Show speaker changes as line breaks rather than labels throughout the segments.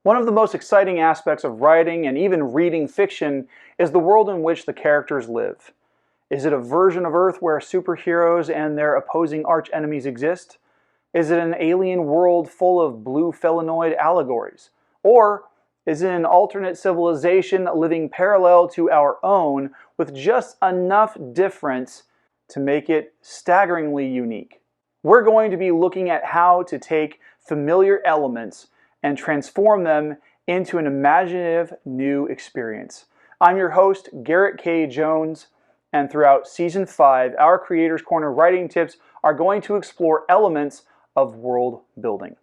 One of the most exciting aspects of writing and even reading fiction is the world in which the characters live. Is it a version of Earth where superheroes and their opposing archenemies exist? Is it an alien world full of blue phelinoid allegories? Or is it an alternate civilization living parallel to our own with just enough difference to make it staggeringly unique? We're going to be looking at how to take familiar elements and transform them into an imaginative new experience. I'm your host, Garrett K. Jones, and throughout Season 5, our Creators Corner writing tips are going to explore elements of world building.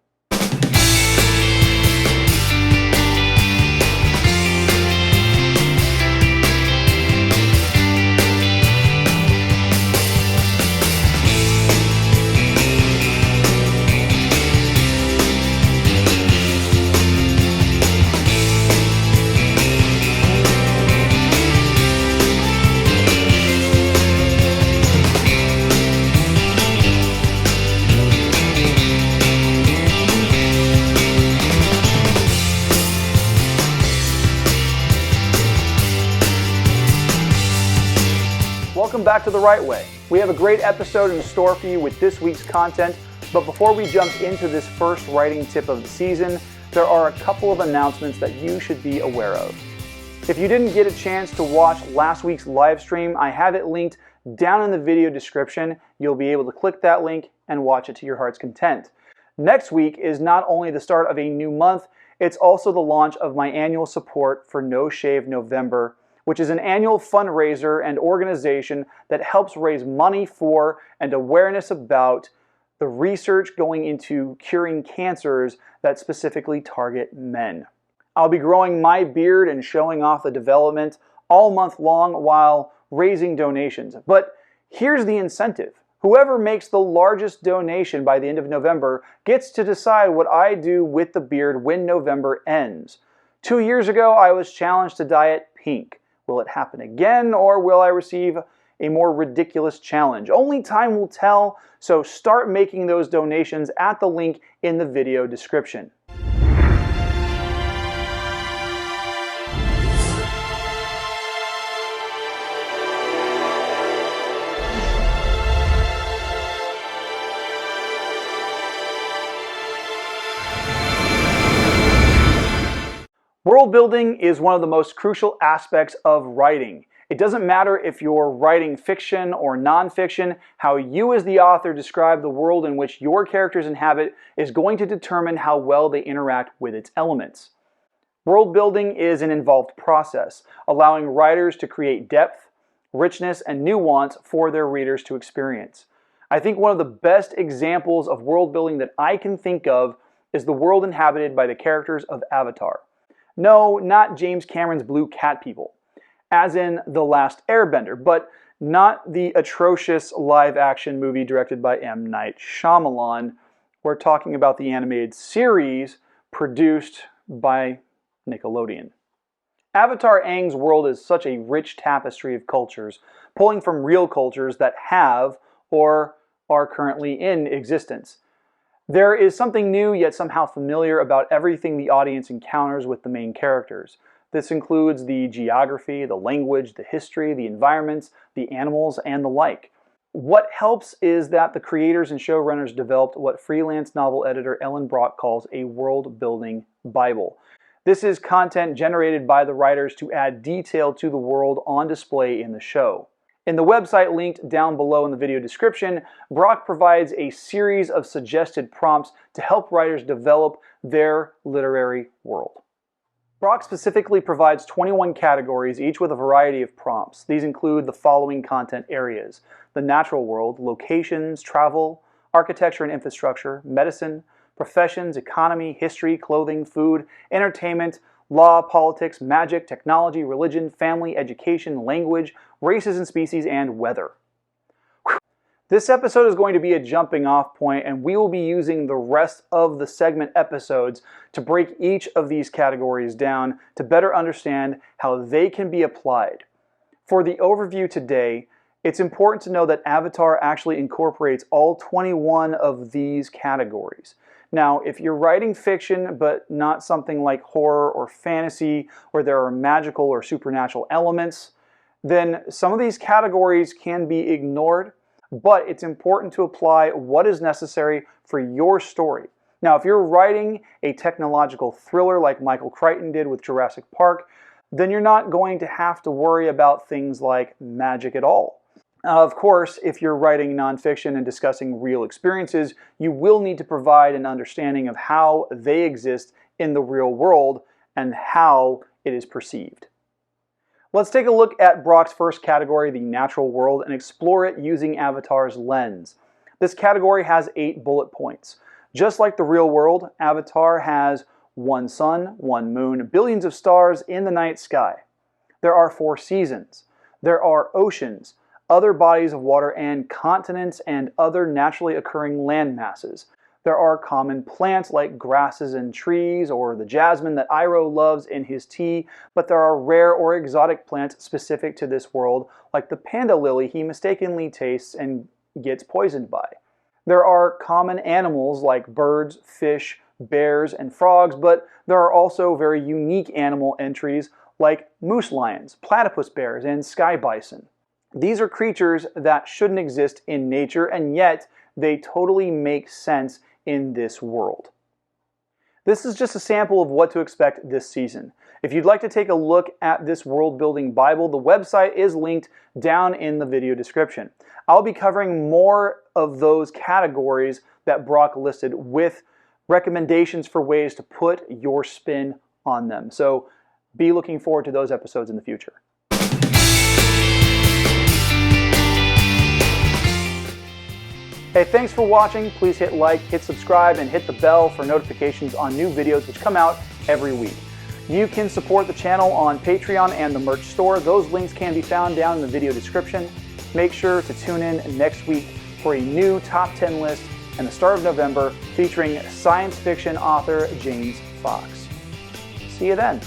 Welcome back to The Right Way. We have a great episode in store for you with this week's content, but before we jump into this first writing tip of the season, there are a couple of announcements that you should be aware of. If you didn't get a chance to watch last week's live stream, I have it linked down in the video description. You'll be able to click that link and watch it to your heart's content. Next week is not only the start of a new month, it's also the launch of my annual support for No Shave November, which is an annual fundraiser and organization that helps raise money for and awareness about the research going into curing cancers that specifically target men. I'll be growing my beard and showing off the development all month long while raising donations. But here's the incentive. Whoever makes the largest donation by the end of November gets to decide what I do with the beard when November ends. 2 years ago, I was challenged to dye it pink. Will it happen again, or will I receive a more ridiculous challenge? Only time will tell, so start making those donations at the link in the video description. World building is one of the most crucial aspects of writing. It doesn't matter if you're writing fiction or nonfiction, how you as the author describe the world in which your characters inhabit is going to determine how well they interact with its elements. World building is an involved process, allowing writers to create depth, richness, and nuance for their readers to experience. I think one of the best examples of world building that I can think of is the world inhabited by the characters of Avatar. No, not James Cameron's blue cat people, as in The Last Airbender, but not the atrocious live-action movie directed by M. Night Shyamalan. We're talking about the animated series produced by Nickelodeon. Avatar Aang's world is such a rich tapestry of cultures, pulling from real cultures that have or are currently in existence. There is something new yet somehow familiar about everything the audience encounters with the main characters. This includes the geography, the language, the history, the environments, the animals, and the like. What helps is that the creators and showrunners developed what freelance novel editor Ellen Brock calls a world-building Bible. This is content generated by the writers to add detail to the world on display in the show. In the website linked down below in the video description, Brock provides a series of suggested prompts to help writers develop their literary world. Brock specifically provides 21 categories, each with a variety of prompts. These include the following content areas: the natural world, locations, travel, architecture and infrastructure, medicine, professions, economy, history, clothing, food, entertainment, law, politics, magic, technology, religion, family, education, language, races and species, and weather. Whew. This episode is going to be a jumping off point, and we will be using the rest of the segment episodes to break each of these categories down to better understand how they can be applied. For the overview today, it's important to know that Avatar actually incorporates all 21 of these categories. Now, if you're writing fiction, but not something like horror or fantasy, where there are magical or supernatural elements, then some of these categories can be ignored, but it's important to apply what is necessary for your story. Now, if you're writing a technological thriller like Michael Crichton did with Jurassic Park, then you're not going to have to worry about things like magic at all. Of course, if you're writing nonfiction and discussing real experiences, you will need to provide an understanding of how they exist in the real world and how it is perceived. Let's take a look at Brock's first category, the natural world, and explore it using Avatar's lens. This category has 8 bullet points. Just like the real world, Avatar has 1 sun, 1 moon, billions of stars in the night sky. There are 4 seasons. There are oceans, other bodies of water, and continents and other naturally occurring land masses. There are common plants like grasses and trees, or the jasmine that Iroh loves in his tea, but there are rare or exotic plants specific to this world, like the panda lily he mistakenly tastes and gets poisoned by. There are common animals like birds, fish, bears, and frogs, but there are also very unique animal entries like moose lions, platypus bears, and sky bison. These are creatures that shouldn't exist in nature, and yet they totally make sense in this world. This is just a sample of what to expect this season. If you'd like to take a look at this world-building Bible, the website is linked down in the video description. I'll be covering more of those categories that Brock listed with recommendations for ways to put your spin on them. So be looking forward to those episodes in the future. Hey, thanks for watching. Please hit like, hit subscribe, and hit the bell for notifications on new videos which come out every week. You can support the channel on Patreon and the merch store. Those links can be found down in the video description. Make sure to tune in next week for a new top 10 list and the start of November featuring science fiction author James Fox. See you then.